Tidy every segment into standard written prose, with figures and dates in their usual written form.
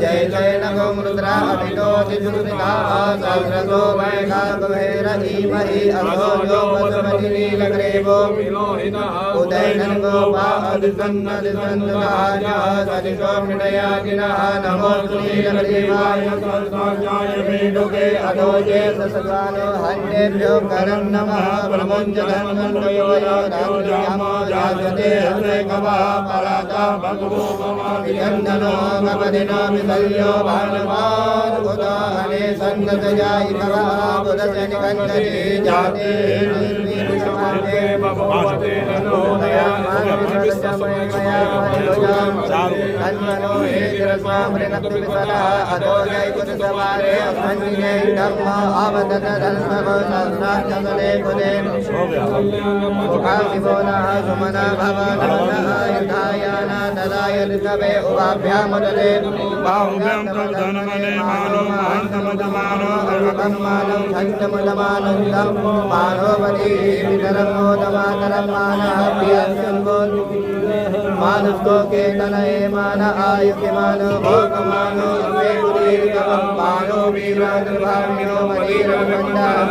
जय जय नमो रुद्रा अभितो दिजुरिता सहस्रतो वैखा कुबेर धीमहि असो यो वसुमति लग्रेवो उदयन गोपा अधिसन्न दिसन्नदाया सदिशो मृडयाजिनः नमो श्रीलग्रीवाय संस्थाय मेढुके अधोजे ससगानो हन्येभ्यो करं नमः प्रमुञ्च धन्वन्वयो रामो जायते हरे कवा पराता भगवो मम विजन्दनो गपदिनो विकल्यो भानुवान् उदाहने सन्नतयायि भवः बुधजनिकन्दने जाते निर्विषमाते भगवते नमो दया मानविसमयमया परिभुजां धन्वनो हेतिरस्वामृणक्तिविसरः अधोजय कुतसवारे अस्मन्निने धर्म आवदत धर्मवो सहस्राक्षसने कुले मुखासिबोनः सुमना भवनः युधायाना ददाय ऋषभे उभाभ्यामुदले बाहुभ्यां तद्धनमने मानो महान्तमदमानो अर्वकम्मानं छन्दमुदमानन्दं मानोपति वितरमोदमातरं मानः प्रियस्यन्वोन् मानुष्को केतनये मान आयुक्यमानो भोगमानो अवेकुदीर्घं मानो वीरानुभाव्यो मदीरमण्डाहं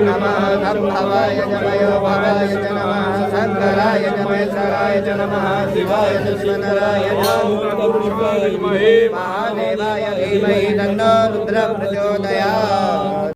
नमः सम्भवाय जमयो भवाय च नमः शङ्कराय च महेश्वराय च नमः शिवाय च स्वनराय च महादेवाय धीमहि तन्नो रुद्रः प्रचोदयात्।